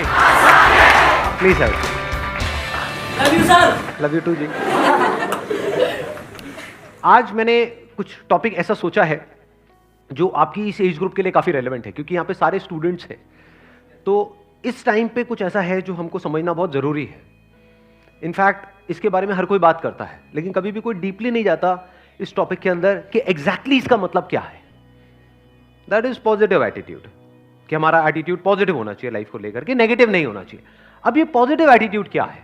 Please have. Love you sir. Love you too ji. आज मैंने कुछ टॉपिक ऐसा सोचा है जो आपकी इस एज ग्रुप के लिए काफी रेलेवेंट है, क्योंकि यहाँ पे सारे स्टूडेंट्स हैं। तो इस टाइम पे कुछ ऐसा है जो हमको समझना बहुत जरूरी है। इनफैक्ट इसके बारे में हर कोई बात करता है, लेकिन कभी भी कोई डीपली नहीं जाता इस टॉपिक के अंदर कि एग्जैक्टली इसका मतलब क्या है। दैट इज पॉजिटिव एटीट्यूड, कि हमारा एटीट्यूड पॉजिटिव होना चाहिए लाइफ को लेकर के, नेगेटिव नहीं होना चाहिए। अब ये पॉजिटिव एटीट्यूड क्या है?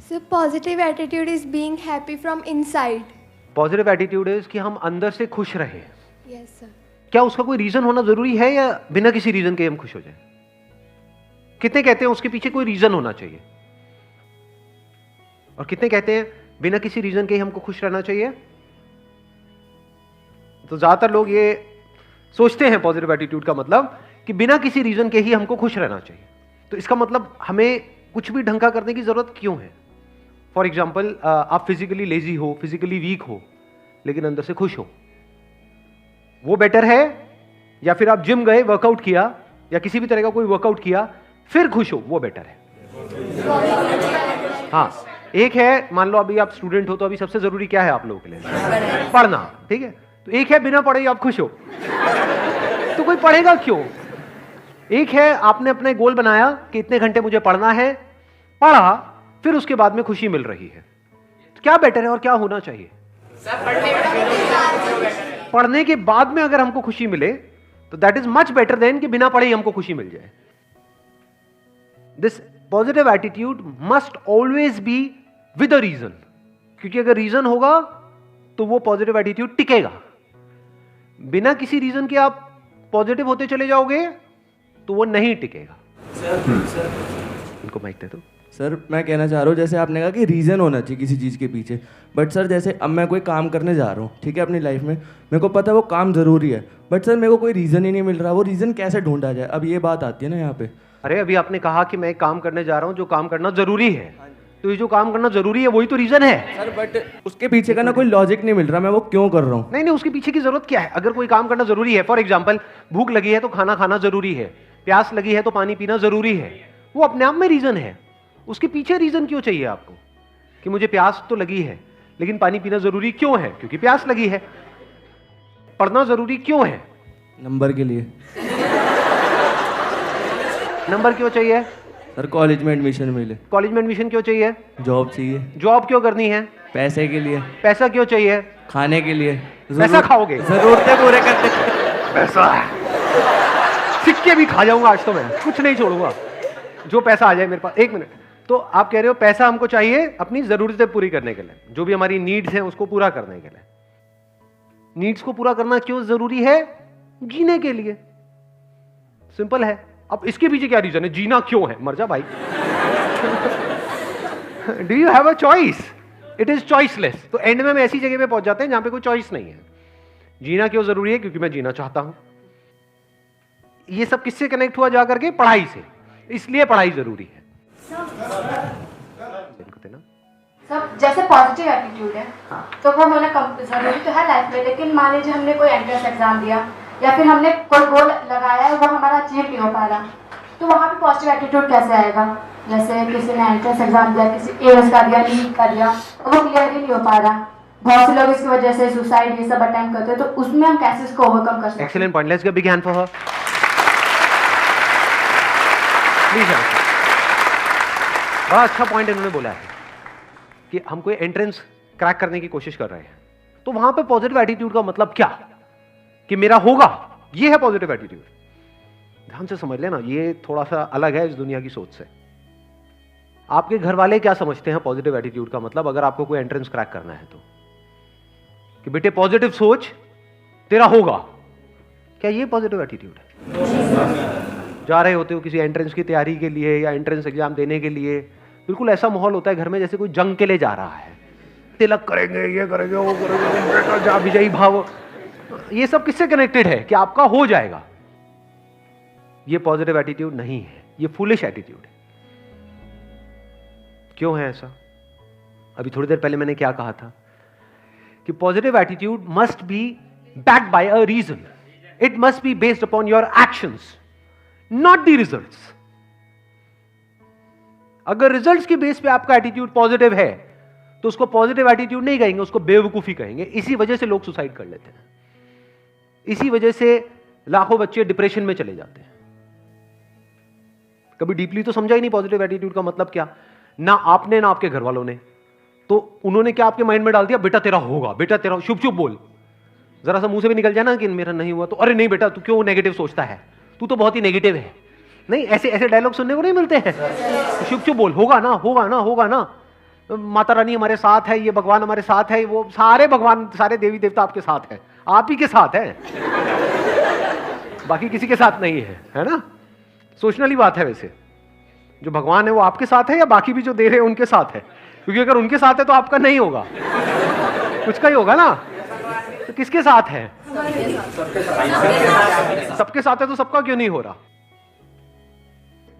So positive attitude is being happy from inside. Positive attitude is कि हम अंदर से खुश रहें। Yes sir. क्या उसका कोई रीजन होना जरूरी है या बिना किसी रीजन के हम खुश हो जाएं? कितने कहते हैं उसके पीछे कोई रीजन होना चाहिए, और कितने कहते हैं बिना किसी रीजन के ही हमको खुश रहना चाहिए? तो ज्यादातर लोग ये सोचते हैं पॉजिटिव एटीट्यूड का मतलब कि बिना किसी रीजन के ही हमको खुश रहना चाहिए। तो इसका मतलब हमें कुछ भी ढंग का करने की जरूरत क्यों है? फॉर एग्जाम्पल, आप फिजिकली लेजी हो, फिजिकली वीक हो, लेकिन अंदर से खुश हो, वो बेटर है? या फिर आप जिम गए, वर्कआउट किया या किसी भी तरह का कोई वर्कआउट किया, फिर खुश हो, वो बेटर है? हाँ, एक है, मान लो अभी आप स्टूडेंट हो तो अभी सबसे जरूरी क्या है आप लोगों के लिए? पढ़ना, ठीक है। तो एक है बिना पढ़े आप खुश हो, तो कोई पढ़ेगा क्यों? एक है आपने अपने गोल बनाया कि इतने घंटे मुझे पढ़ना है, पढ़ा, फिर उसके बाद में खुशी मिल रही है। तो क्या बेटर है और क्या होना चाहिए? पढ़ने के बाद में अगर हमको खुशी मिले तो that is much better than कि बिना पढ़े ही हमको खुशी मिल जाए। This positive attitude must always be with a reason, क्योंकि अगर रीजन होगा तो वो पॉजिटिव एटीट्यूड टिकेगा। बिना किसी रीजन के आप पॉजिटिव होते चले जाओगे तो वो नहीं टिकेगा। इनको माइक दे दो। सर मैं कहना चाह रहा हूँ, जैसे आपने कहा कि रीज़न होना चाहिए किसी चीज़ के पीछे, बट सर जैसे अब मैं कोई काम करने जा रहा हूँ, ठीक है, अपनी लाइफ में मेरे को पता है वो काम ज़रूरी है, बट सर मेरे को कोई रीज़न ही नहीं मिल रहा, वो रीज़न कैसे ढूंढा जाए? अब ये बात आती है ना यहाँ पे। अरे अभी आपने कहा कि मैं एक काम करने जा रहा हूँ जो काम करना जरूरी है, तो ये जो काम करना जरूरी है वही तो रीजन है सर, बट उसके पीछे का ना कोई लॉजिक नहीं मिल रहा, मैं वो क्यों कर रहा हूँ? नहीं, उसके पीछे की जरूरत क्या है? अगर कोई काम करना जरूरी है, फॉर एग्जाम्पल भूख लगी है तो खाना खाना जरूरी है, प्यास लगी है तो पानी पीना जरूरी है, वो अपने आप में रीजन है। उसके पीछे रीजन क्यों चाहिए आपको कि मुझे प्यास तो लगी है लेकिन पानी पीना जरूरी क्यों है? क्योंकि प्यास लगी है। पढ़ना जरूरी क्यों है? नंबर के लिए। नंबर क्यों चाहिए? सर कॉलेज में एडमिशन मिले। कॉलेज में एडमिशन क्यों चाहिए? जॉब चाहिए। जॉब क्यों करनी है? पैसे के लिए। पैसा क्यों चाहिए? खाने के लिए। पैसा खाओगे? जरूरतें पूरे करने। पैसा सिक्के भी खा जाऊंगा आज तो, मैं कुछ नहीं छोड़ूंगा जो पैसा आ जाए मेरे पास। एक मिनट, तो आप कह रहे हो पैसा हमको चाहिए अपनी जरूरतें पूरी करने के लिए, जो भी हमारी नीड्स हैं उसको पूरा करने के लिए। नीड्स को पूरा करना क्यों जरूरी है? जीने के लिए। सिंपल है। अब इसके पीछे क्या रीजन है? जीना क्यों है? मर जा भाई। Do you have a choice? It is choiceless. तो एंड में हम ऐसी जगह पे पहुंच जाते हैं जहां पे कोई चॉइस नहीं है। जीना क्यों जरूरी है? क्योंकि मैं जीना चाहता हूं। ये सब किससे कनेक्ट हुआ जाकर के? पढ़ाई से। इसलिए पढ़ाई जरूरी है। सब जैसे पॉजिटिव एटीट्यूड है, तो वो होना जरूरी तो है लाइफ में, लेकिन मान लीजिए हमने कोई एंट्रेंस एग्जाम दिया या फिर हमने कोई गोल लगाया है वो हमारा अचीव नहीं हो पा रहा, तो वहाँ पे पॉजिटिव एटीट्यूड कैसे आएगा? जैसे किसी ने एंट्रेंस एग्जाम दिया, किसी एयर्स का दिया, नीट का दिया, और वो क्लियर ही नहीं हो पा रहा। बहुत से लोग इसकी वजह से सुसाइड ये सब अटेम्प्ट करते हैं, तो उसमें हम कैसे इसको ओवरकम कर सकते हैं? Excellent point, let's give big hand for her. Please. बड़ा अच्छा पॉइंट इन्होंने बोला है कि हम कोई एंट्रेंस क्रैक करने की कोशिश कर रहे हैं, तो वहां पे पॉजिटिव एटीट्यूड का मतलब क्या कि मेरा होगा? ये है पॉजिटिव एटीट्यूड। ध्यान से समझ लेना, ये थोड़ा सा अलग है इस दुनिया की सोच से। आपके घर वाले क्या समझते हैं पॉजिटिव एटीट्यूड का मतलब, अगर आपको कोई एंट्रेंस क्रैक करना है तो? कि बेटे पॉजिटिव सोच, तेरा होगा। क्या ये पॉजिटिव एटीट्यूड है? जा रहे होते हो किसी एंट्रेंस की तैयारी के लिए या एंट्रेंस एग्जाम देने के लिए, बिल्कुल ऐसा माहौल होता है घर में जैसे कोई जंग के लिए जा रहा है। तिलक करेंगे, ये करेंगे, वो करेंगे, जा विजयी भाव। ये सब किससे कनेक्टेड है कि आपका हो जाएगा? ये पॉजिटिव एटीट्यूड नहीं है, ये फूलिश एटीट्यूड है। क्यों है ऐसा? अभी थोड़ी देर पहले मैंने क्या कहा था कि positive attitude must be backed by a reason. It must be based upon your actions, not the results. अगर रिजल्ट्स के बेस पे आपका एटीट्यूड पॉजिटिव है तो उसको पॉजिटिव एटीट्यूड नहीं कहेंगे, उसको बेवकूफी कहेंगे। इसी वजह से लोग सुसाइड कर लेते हैं, इसी वजह से लाखों बच्चे डिप्रेशन में चले जाते हैं। कभी डीपली तो समझा ही नहीं पॉजिटिव एटीट्यूड का मतलब क्या, ना आपने ना आपके घर वालों ने। तो उन्होंने क्या आपके माइंड में डाल दिया, बेटा तेरा होगा, बेटा तेरा, चुप चुप बोल। जरा सा मुंह से भी निकल जाए ना कि मेरा नहीं हुआ तो अरे नहीं बेटा तू क्यों नेगेटिव सोचता है, तू तो बहुत ही नेगेटिव है। नहीं, ऐसे ऐसे डायलॉग सुनने को नहीं मिलते हैं। चुप चुप बोल, होगा ना होगा ना होगा ना, माता रानी हमारे साथ है, ये भगवान हमारे साथ है, वो सारे भगवान सारे देवी देवता आपके साथ है, आप ही के साथ है, बाकी किसी के साथ नहीं है ना। सोचने बात है वैसे, जो भगवान है वो आपके साथ है या बाकी भी जो दे रहे हैं उनके साथ है, क्योंकि अगर उनके साथ है तो आपका नहीं होगा, कुछ का ही होगा ना। तो किसके साथ है? सबके साथ है, तो सबका क्यों नहीं हो रहा?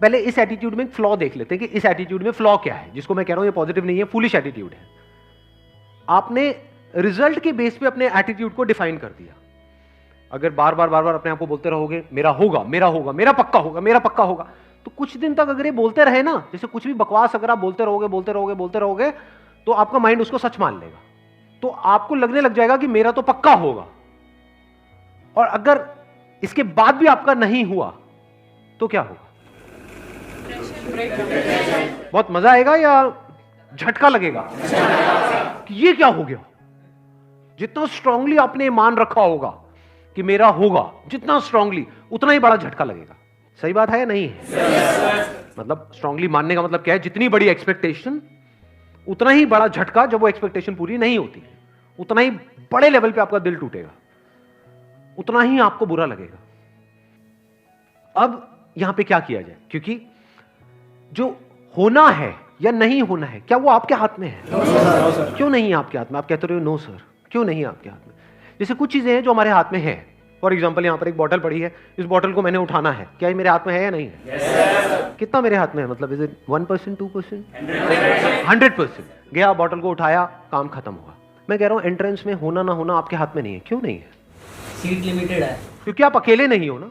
पहले इस एटीट्यूड में फ्लॉ देख लेते हैं कि इस एटीट्यूड में फ्लॉ क्या है, जिसको मैं कह रहा हूं ये पॉजिटिव नहीं है, फूलिश एटीट्यूड है। आपने रिजल्ट के बेस पे अपने एटीट्यूड को डिफाइन कर दिया। अगर बार बार अपने आप को बोलते रहोगे मेरा होगा, मेरा होगा, मेरा पक्का होगा, मेरा पक्का होगा, तो कुछ दिन तक अगर ये बोलते रहे ना, जैसे कुछ भी बकवास अगर आप बोलते रहोगे तो आपका माइंड उसको सच मान लेगा। तो आपको लगने लग जाएगा कि मेरा तो पक्का होगा। और अगर इसके बाद भी आपका नहीं हुआ तो क्या होगा? बहुत मजा आएगा या झटका लगेगा कि ये क्या हो गया? जितना स्ट्रांगली आपने मान रखा होगा कि मेरा होगा, जितना स्ट्रांगली, उतना ही बड़ा झटका लगेगा। सही बात है या नहीं है? मतलब स्ट्रांगली मानने का मतलब क्या है? जितनी बड़ी एक्सपेक्टेशन उतना ही बड़ा झटका, जब वो एक्सपेक्टेशन पूरी नहीं होती, उतना ही बड़े लेवल पे आपका दिल टूटेगा, उतना ही आपको बुरा लगेगा। अब यहां पे क्या किया जाए, क्योंकि जो होना है या नहीं होना है, क्या वो आपके हाथ में है? क्यों नहीं है आपके हाथ में? आप कहते रहे हो नो सर, क्यों नहीं है आपके हाथ में? जैसे कुछ चीजें हैं जो हमारे हाथ में है। फॉर एग्जाम्पल यहां पर एक बॉटल पड़ी है, इस बॉटल को मैंने उठाना है, क्या ये मेरे हाथ में है या नहीं है? कितना मेरे हाथ में है? मतलब इज इट 1%, 2%, 100%? गया, बॉटल को उठाया, काम खत्म हुआ। मैं कह रहा हूं एंट्रेंस में होना ना होना आपके हाथ में नहीं है। क्यों नहीं है? सीट लिमिटेड है, क्योंकि आप अकेले नहीं हो ना।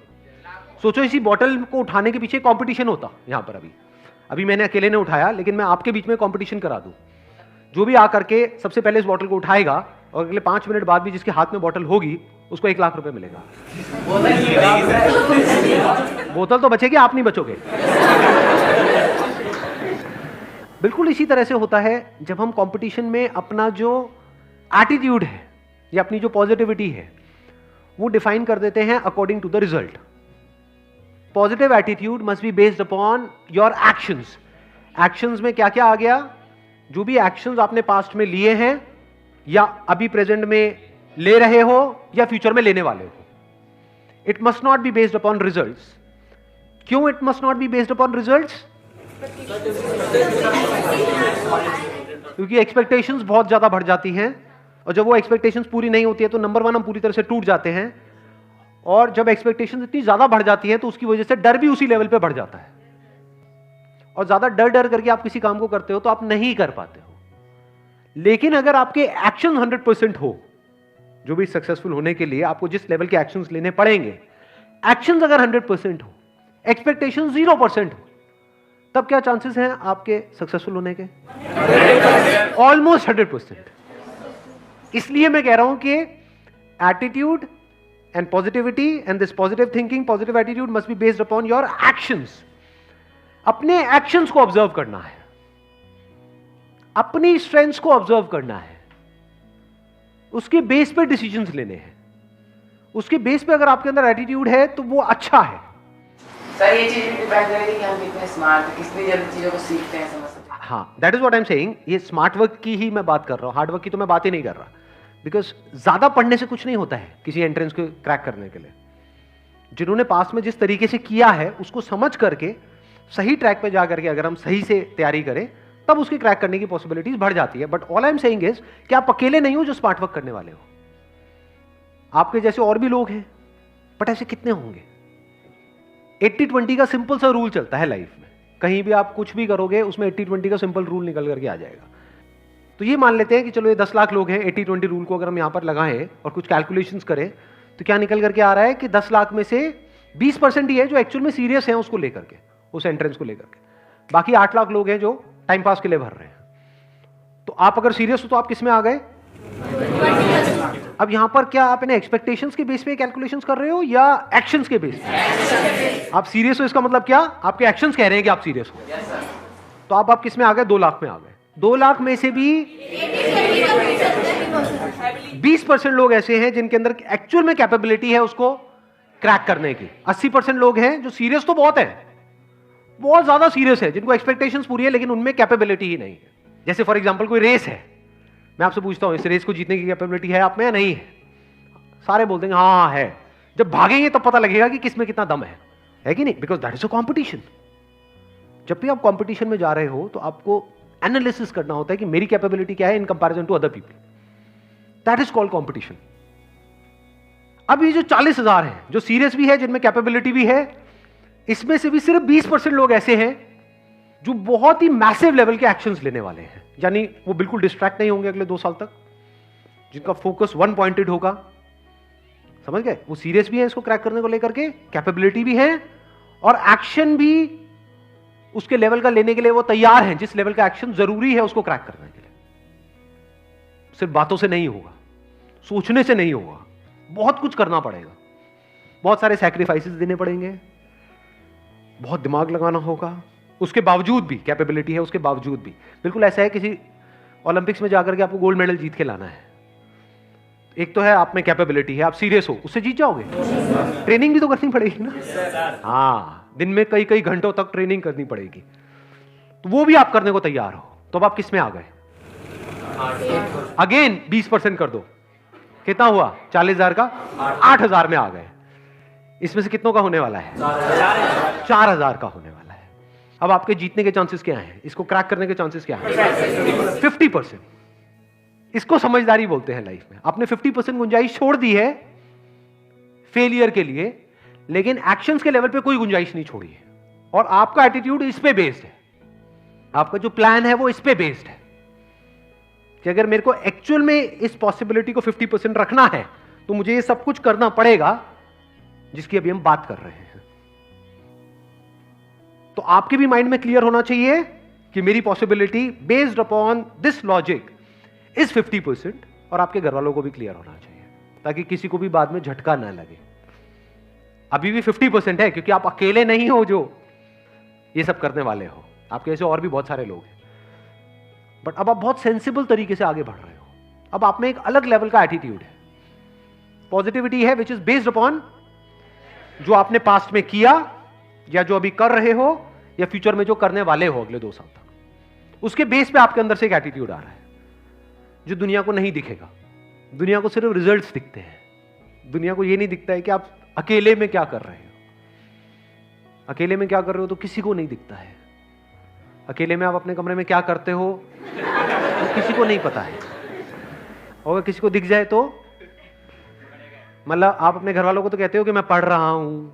सोचो इसी बॉटल को उठाने के पीछे कंपटीशन होता। यहां पर अभी मैंने अकेले ने उठाया, लेकिन मैं आपके बीच में कंपटीशन करा दूं, जो भी आकर के सबसे पहले इस बॉटल को उठाएगा और अगले 5 मिनट बाद भी जिसके हाथ में बॉटल होगी उसको 1 लाख रुपए मिलेगा। बोतल तो बचेगी, आप नहीं बचोगे। बिल्कुल इसी तरह से होता है जब हम कंपटीशन में अपना जो एटीट्यूड है या अपनी जो पॉजिटिविटी है वो डिफाइन कर देते हैं according to the result. Positive attitude must be based upon your actions. Actions में क्या क्या आ गया? जो भी एक्शंस आपने पास्ट में लिए हैं या अभी प्रेजेंट में ले रहे हो या फ्यूचर में लेने वाले हो। It must not be based upon results. क्यों it must not be based upon results? क्योंकि एक्सपेक्टेशंस बहुत ज्यादा बढ़ जाती हैं, और जब वो एक्सपेक्टेशंस पूरी नहीं होती है तो नंबर 1 हम पूरी तरह से टूट जाते हैं। और जब एक्सपेक्टेशंस इतनी ज्यादा बढ़ जाती है तो उसकी वजह से डर भी उसी लेवल पे बढ़ जाता है, और ज्यादा डर करके आप किसी काम को करते हो तो आप नहीं कर पाते हो। लेकिन अगर आपके एक्शन 100% हो, जो भी सक्सेसफुल होने के लिए आपको जिस लेवल के एक्शंस लेने पड़ेंगे, एक्शंस अगर 100% हो, एक्सपेक्टेशन 0% हो, तब क्या चांसेस हैं आपके सक्सेसफुल होने के? ऑलमोस्ट 100%। इसलिए मैं कह रहा हूं कि attitude and positivity and this positive thinking, positive attitude must be based upon your actions. अपने एक्शंस को ऑब्जर्व करना है, अपनी स्ट्रेंथ्स को ऑब्जर्व करना है, उसके बेस पे डिसीजंस लेने हैं। उसके बेस पे अगर आपके अंदर एटीट्यूड है तो वो अच्छा है। सर ये चीज भी डिपेंड करेगी कि हम कितने स्मार्ट हैं, कितनी जल्दी चीजों को सीखते हैं, समझते हैं। हाँ, that is what I am saying. ये स्मार्ट वर्क की ही मैं बात कर रहा हूं, हार्ड वर्क की तो मैं बात ही नहीं कर रहा। बिकॉज ज्यादा पढ़ने से कुछ नहीं होता है किसी एंट्रेंस को क्रैक करने के लिए। जिन्होंने पास में जिस तरीके से किया है उसको समझ करके सही ट्रैक पे जा करके अगर हम सही से तैयारी करें तब उसके क्रैक करने की पॉसिबिलिटीज बढ़ जाती है। But all I am saying is कि आप अकेले नहीं हो जो स्मार्ट वर्क करने वाले हो। आपके जैसे और भी लोग हैं, बट ऐसे कितने होंगे? 80-20 का सिंपल सा रूल चलता है लाइफ में। कहीं भी आप कुछ भी करोगे उसमें 80-20 का सिंपल रूल निकल करके आ जाएगा। तो ये मान लेते हैं कि चलो ये 10 लाख लोग हैं, 80-20 रूल को अगर हम यहां पर लगाएं और कुछ कैलकुलेशंस करें तो क्या निकल करके आ रहा है कि 10 लाख में से 20% ही है जो एक्चुअल में सीरियस है उसको लेकर के, उस एंट्रेंस को लेकर के। बाकी 8 लाख लोग हैं जो टाइम पास के लिए भर रहे हैं। तो आप अगर सीरियस हो तो आप किस में आ गए? अब यहां पर क्या आप इन्हें एक्सपेक्टेशंस के बेस पे कैलकुलेशंस कर रहे हो या एक्शंस के बेस पे? आप सीरियस हो इसका मतलब क्या? आपके एक्शंस कह रहे हैं कि आप सीरियस हो। तो आप किस में आ गए? 2 लाख में आ गए। 2 लाख में से भी 20% लोग ऐसे हैं जिनके अंदर एक्चुअल में कैपेबिलिटी है उसको क्रैक करने की। 80% लोग हैं जो सीरियस तो बहुत है, बहुत ज्यादा सीरियस है, जिनको एक्सपेक्टेशंस पूरी है लेकिन उनमें कैपेबिलिटी ही नहीं है। जैसे फॉर एग्जांपल कोई रेस है, मैं आपसे पूछता हूं इस रेस को जीतने की कैपेबिलिटी है आप में या नहीं है? सारे बोल देंगे हाँ है। जब भागेंगे तब पता लगेगा कि किसमें कितना दम है कि नहीं? Because that is a competition. जब भी आप कॉम्पिटिशन में जा रहे हो तो आपको एनालिसिस करना होता है कि मेरी कैपेबिलिटी क्या है in comparison to other people. That is called competition. अब ये जो 40,000 हैं जो सीरियस भी है, जिनमें कैपेबिलिटी भी है, इसमें से भी सिर्फ 20% लोग ऐसे हैं जो बहुत ही मैसिव लेवल के एक्शंस लेने वाले हैं, यानी वो बिल्कुल डिस्ट्रैक्ट नहीं होंगे अगले 2 साल तक, जिनका फोकस वन पॉइंटेड होगा। समझ गए? वो सीरियस भी है इसको क्रैक करने को लेकर के, कैपेबिलिटी भी है और एक्शन भी उसके लेवल का लेने के लिए वो तैयार हैं, जिस लेवल का एक्शन जरूरी है उसको क्रैक करने के लिए। सिर्फ बातों से नहीं होगा, सोचने से नहीं होगा, बहुत कुछ करना पड़ेगा, बहुत सारे सैक्रिफाइसेस देने पड़ेंगे, बहुत दिमाग लगाना होगा। उसके बावजूद भी कैपेबिलिटी है, उसके बावजूद भी बिल्कुल ऐसा है किसी ओलंपिक्स में जाकर के आपको गोल्ड मेडल जीत के लाना है। एक तो है आप में कैपेबिलिटी है, आप सीरियस हो, उससे जीत जाओगे। ट्रेनिंग भी तो करनी पड़ेगी ना। हाँ, दिन में कई कई घंटों तक ट्रेनिंग करनी पड़ेगी, तो वो भी आप करने को तैयार हो। तो अब आप किस में आ गए? अगेन 20% कर दो, कितना हुआ? 40,000 का 8,000 में आ गए। इसमें से कितनों का होने वाला है? 4,000 का होने वाला है। अब आपके जीतने के चांसेस क्या हैं? इसको क्रैक करने के चांसेस क्या हैं? 50%। इसको समझदारी बोलते हैं लाइफ में। आपने 50% गुंजाइश छोड़ दी है फेलियर के लिए, लेकिन एक्शंस के लेवल पे कोई गुंजाइश नहीं छोड़ी है। और आपका एटीट्यूड इस पे बेस्ड है, आपका जो प्लान है वो इस पे बेस्ड है कि अगर मेरे को एक्चुअल में इस पॉसिबिलिटी को 50% रखना है तो मुझे ये सब कुछ करना पड़ेगा जिसकी अभी हम बात कर रहे हैं। तो आपके भी माइंड में क्लियर होना चाहिए कि मेरी possibility based upon this logic is 50%, और आपके घर वालों को भी क्लियर होना चाहिए ताकि किसी को भी बाद में झटका ना लगे। अभी भी 50% है क्योंकि आप अकेले नहीं हो जो ये सब करने वाले हो, आपके ऐसे और भी बहुत सारे लोग हैं। बट अब आप बहुत सेंसिबल तरीके से आगे बढ़ रहे हो। अब आप में एक अलग लेवल का एटीट्यूड है, पॉजिटिविटी है विच इज बेस्ड अपॉन जो आपने पास्ट में किया या जो अभी कर रहे हो या फ्यूचर में जो करने वाले हो अगले 2 साल तक। उसके बेस पे आपके अंदर से एक एटीट्यूड आ रहा है जो दुनिया को नहीं दिखेगा। दुनिया को सिर्फ रिजल्ट्स दिखते हैं, दुनिया को यह नहीं दिखता है कि आप अकेले में क्या कर रहे हो। अकेले में क्या कर रहे हो तो किसी को नहीं दिखता है। अकेले में आप अपने कमरे में क्या करते हो तो किसी को नहीं पता है, और अगर किसी को दिख जाए तो मतलब आप अपने घर वालों को तो कहते हो कि मैं पढ़ रहा हूं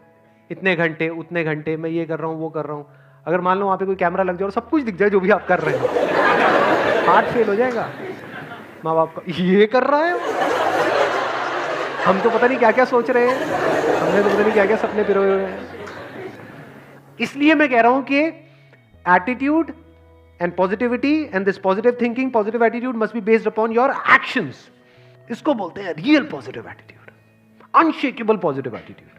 इतने घंटे उतने घंटे, मैं ये कर रहा हूं वो कर रहा हूं। अगर मान लो वहां पे कोई कैमरा लग जाए और सब कुछ दिख जाए जो भी आप कर रहे हो, हार्ट फेल हो जाएगा माँ बाप का। ये कर रहा है, हम तो पता नहीं क्या क्या सोच रहे हैं, हमने तो पता नहीं क्या क्या सपने पिरोए हुए हैं। इसलिए मैं कह रहा हूं कि attitude and positivity and this positive thinking, positive attitude must be based upon your actions. इसको बोलते हैं real positive attitude, unshakeable positive attitude.